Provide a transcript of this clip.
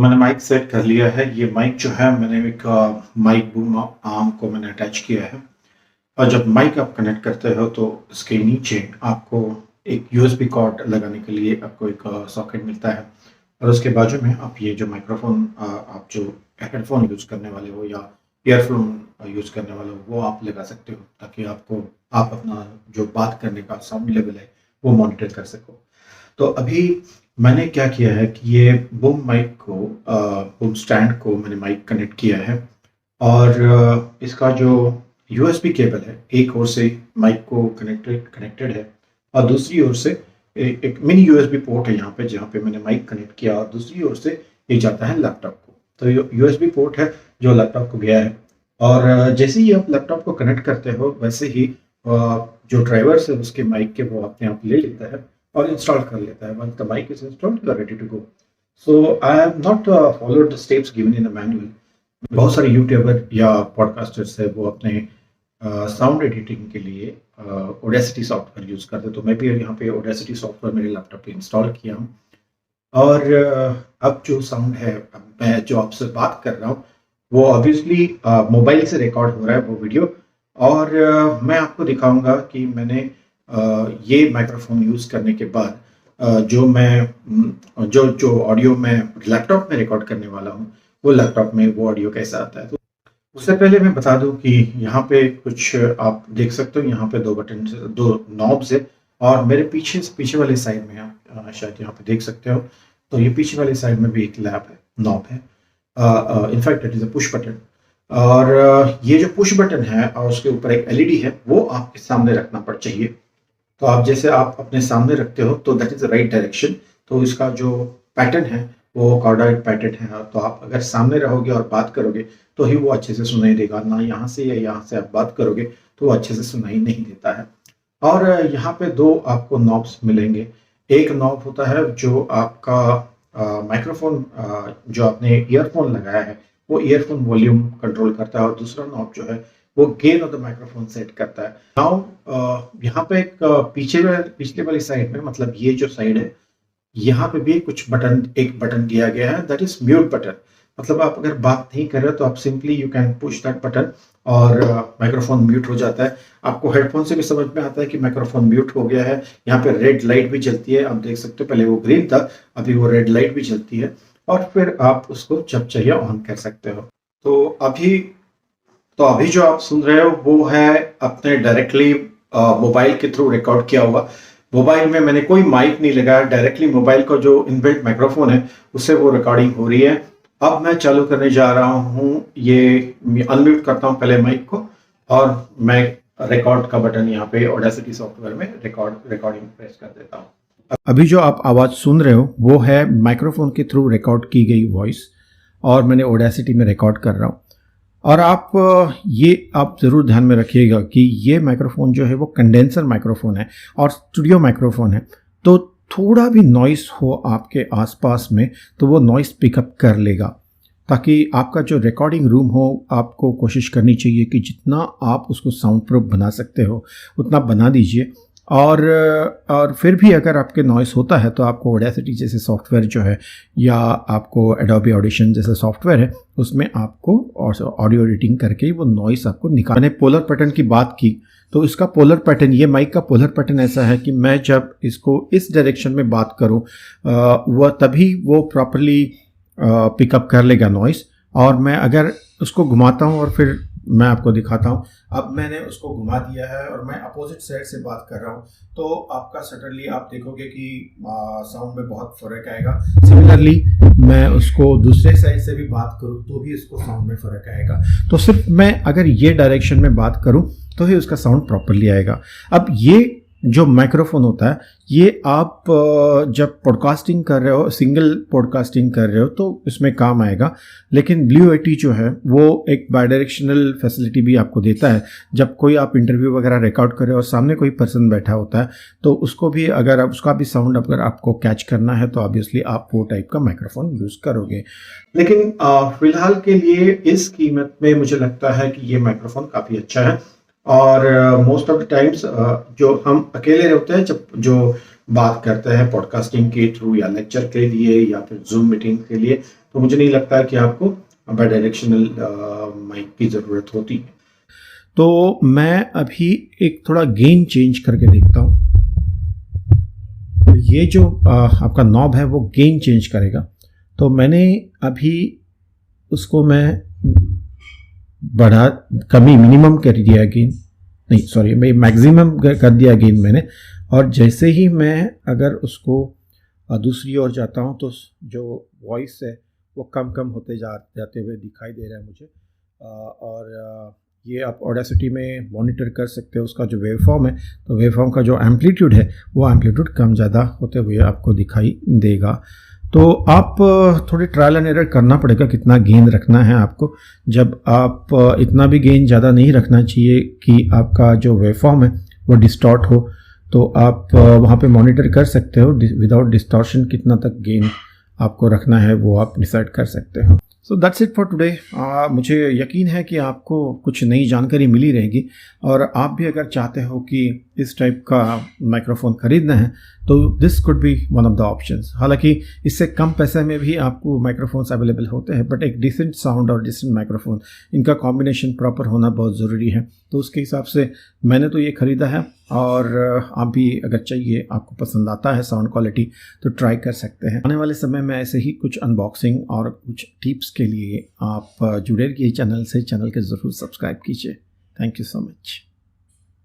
मैंने mic set कर लिया है। ये माइक जो है मैंने एक माइक बूम आर्म को मैंने अटैच किया है और जब माइक आप कनेक्ट करते हो तो इसके नीचे आपको एक यूएसबी कॉर्ड लगाने के लिए आपको एक सॉकेट मिलता है और उसके बाजू में आप ये जो माइक्रोफोन आप जो हेडफोन यूज़ करने वाले हो या ईयरफोन यूज़ करने वाले हो वो आप लगा सकते हो ताकि आप अपना जो बात करने का साउंड लेवल है वो मॉनिटर कर सको। तो अभी मैंने क्या किया है कि ये बूम माइक को बूम स्टैंड को मैंने माइक कनेक्ट किया है और इसका जो यूएसबी केबल है एक ओर से माइक को कनेक्टेड है और दूसरी ओर से एक मिनी यूएसबी पोर्ट है यहाँ पे जहाँ पे मैंने माइक कनेक्ट किया और दूसरी ओर से ये जाता है लैपटॉप को। तो यूएसबी पोर्ट है जो लैपटॉप को गया है और जैसे ही आप लैपटॉप को कनेक्ट करते हो वैसे ही जो ड्राइवर्स है उसके माइक के वो अपने आप ले लेता है और इंस्टॉल कर लेता है। Once the mic is installed, you are ready to go. So I have not followed the steps given in the manual. बहुत सारे यूट्यूबर या पॉडकास्टर्स है वो अपने साउंड एडिटिंग के लिए ओडेसिटी सॉफ्टवेयर यूज़ करते, तो मैं भी यहाँ पे ओडेसिटी सॉफ्टवेयर मेरे लैपटॉप पे इंस्टॉल किया हूँ और अब जो साउंड है अब मैं जो आपसे बात कर रहा हूँ वो ऑब्वियसली मोबाइल से रिकॉर्ड हो रहा है वो वीडियो और मैं आपको दिखाऊंगा कि मैंने ये माइक्रोफोन यूज़ करने के बाद जो ऑडियो मैं लैपटॉप में रिकॉर्ड करने वाला हूँ वो लैपटॉप में वो ऑडियो कैसा आता है। तो उससे पहले मैं बता दूं कि यहाँ पे कुछ आप देख सकते हो, यहाँ पे दो नॉब्स है और मेरे पीछे वाले साइड में आप शायद यहाँ पे देख सकते हो, तो ये पीछे वाले साइड में भी एक नॉब है। In fact it is a push button और ये जो पुश बटन है और उसके ऊपर एक एलईडी है वो आपके सामने रखना पड़ चाहिए। तो आप जैसे आप अपने सामने रखते हो तो that is the right direction. तो इसका जो पैटर्न है वो कॉर्डॉइड पैटर्न है, तो आप अगर सामने रहोगे और बात करोगे तो ही वो अच्छे से सुनाई देगा, ना यहाँ से या यहाँ से आप बात करोगे तो वो अच्छे से सुनाई नहीं देता है। और यहाँ पे दो आपको नॉब्स मिलेंगे। एक नॉब होता है जो आपका माइक्रोफोन जो आपने ईयरफोन लगाया है वो ईयरफोन वॉल्यूम कंट्रोल करता है और दूसरा नॉब जो है वो gain of the microphone set करता है। नाउ यहाँ पे एक पिछले वाली साइड में, मतलब ये जो साइड है यहाँ पे भी एक बटन दिया गया है, दैट इज म्यूट बटन। मतलब आप अगर बात नहीं कर रहे तो आप simply you can push that button और माइक्रोफोन म्यूट हो जाता है। आपको हेडफोन से भी समझ में आता है कि माइक्रोफोन म्यूट हो गया है। यहाँ पे रेड लाइट भी जलती है, आप देख सकते हो पहले वो ग्रीन था, अभी वो रेड लाइट भी जलती है और फिर आप उसको जब चाहिए ऑन कर सकते हो। तो अभी जो आप सुन रहे हो वो है अपने डायरेक्टली मोबाइल के थ्रू रिकॉर्ड किया हुआ। मोबाइल में मैंने कोई माइक नहीं लगाया, डायरेक्टली मोबाइल का जो इनबिल्ट माइक्रोफोन है उससे वो रिकॉर्डिंग हो रही है। अब मैं चालू करने जा रहा हूँ, ये अनम्यूट करता हूँ पहले माइक को और मैं रिकॉर्ड का बटन यहाँ पे ऑडेसिटी सॉफ्टवेयर में रिकॉर्डिंग प्रेस कर देता हूँ। अभी जो आप आवाज़ सुन रहे हो वो है माइक्रोफोन के थ्रू रिकॉर्ड की गई वॉइस और मैंने ऑडेसिटी में रिकॉर्ड कर रहा हूँ। और आप ज़रूर ध्यान में रखिएगा कि ये माइक्रोफोन जो है वो कंडेंसर माइक्रोफोन है और स्टूडियो माइक्रोफोन है, तो थोड़ा भी नॉइस हो आपके आसपास में तो वो नॉइस पिकअप कर लेगा। ताकि आपका जो रिकॉर्डिंग रूम हो, आपको कोशिश करनी चाहिए कि जितना आप उसको साउंड प्रूफ बना सकते हो उतना बना दीजिए। और फिर भी अगर आपके नॉइस होता है तो आपको ऑडेसिटी जैसे सॉफ्टवेयर जो है या आपको एडोबी ऑडिशन जैसे सॉफ्टवेयर है उसमें आपको ऑडियो एडिटिंग करके वो नॉइस आपको निकाल। मैंने पोलर पैटर्न की बात की तो इसका पोलर पैटर्न, ये माइक का पोलर पैटर्न ऐसा है कि मैं जब इसको इस डायरेक्शन में बात करूँ वह तभी वो प्रॉपरली पिकअप कर लेगा नॉइस, और मैं अगर उसको घुमाता हूँ और फिर मैं आपको दिखाता हूँ। अब मैंने उसको घुमा दिया है और मैं अपोजिट साइड से बात कर रहा हूँ तो आपका सडनली आप देखोगे कि साउंड में बहुत फ़र्क आएगा। सिमिलरली मैं उसको दूसरे साइड से भी बात करूँ तो भी इसको साउंड में फ़र्क आएगा। तो सिर्फ मैं अगर ये डायरेक्शन में बात करूँ तो ही उसका साउंड प्रॉपरली आएगा। अब ये जो माइक्रोफोन होता है ये आप जब पॉडकास्टिंग कर रहे हो, सिंगल पॉडकास्टिंग कर रहे हो तो इसमें काम आएगा। लेकिन Blue Yeti जो है वो एक बायडायरेक्शनल फैसिलिटी भी आपको देता है। जब कोई आप इंटरव्यू वगैरह रिकॉर्ड कर रहे हो और सामने कोई पर्सन बैठा होता है तो उसको भी अगर उसका भी साउंड अगर आपको कैच करना है तो ऑब्वियसली आप वो टाइप का माइक्रोफोन यूज़ करोगे। लेकिन फिलहाल के लिए इस कीमत में मुझे लगता है कि ये माइक्रोफोन काफ़ी अच्छा है और मोस्ट ऑफ द टाइम्स जो हम अकेले होते हैं जब जो बात करते हैं पॉडकास्टिंग के थ्रू या लेक्चर के लिए या फिर जूम मीटिंग के लिए, तो मुझे नहीं लगता है कि आपको बाई डायरेक्शनल माइक की ज़रूरत होती है। तो मैं अभी एक थोड़ा गेन चेंज करके देखता हूँ। ये जो आपका नॉब है वो गेन चेंज करेगा, तो मैंने अभी उसको मैं बढ़ा कमी मिनिमम कर दिया गेन, नहीं सॉरी मैं मैक्सिमम कर दिया गेन मैंने। और जैसे ही मैं अगर उसको दूसरी ओर जाता हूँ तो जो वॉइस है वो कम कम होते जाते हुए दिखाई दे रहा है मुझे। और ये आप ऑडेसिटी में मॉनिटर कर सकते हो उसका जो वेवफॉर्म है, तो वेवफॉर्म का जो एम्पलीट्यूड है वो एम्पलीट्यूड कम ज़्यादा होते हुए आपको दिखाई देगा। तो आप थोड़ी ट्रायल एंड एरर करना पड़ेगा कितना गेन रखना है आपको। जब आप इतना भी गेन ज़्यादा नहीं रखना चाहिए कि आपका जो वेवफॉर्म है वो डिस्टॉर्ट हो, तो आप वहाँ पे मॉनिटर कर सकते हो विदाउट डिस्टॉर्शन कितना तक गेन आपको रखना है वो आप डिसाइड कर सकते हो। So that's it for today. मुझे यकीन है कि आपको कुछ नई जानकारी मिली रहेगी, और आप भी अगर चाहते हो कि इस टाइप का माइक्रोफोन ख़रीदना है तो this could be one of the options. हालांकि इससे कम पैसे में भी आपको माइक्रोफोन्स अवेलेबल होते हैं, बट एक डिसेंट साउंड और डिसेंट माइक्रोफोन, इनका कॉम्बिनेशन प्रॉपर होना बहुत ज़रूरी है। तो उसके हिसाब से मैंने तो ये ख़रीदा है, और आप भी अगर चाहिए, आपको पसंद आता है साउंड क्वालिटी, तो ट्राई कर सकते हैं। आने वाले समय में ऐसे ही कुछ अनबॉक्सिंग और कुछ टिप्स के लिए आप जुड़े रहिए चैनल से। चैनल के ज़रूर सब्सक्राइब कीजिए। Thank you so much.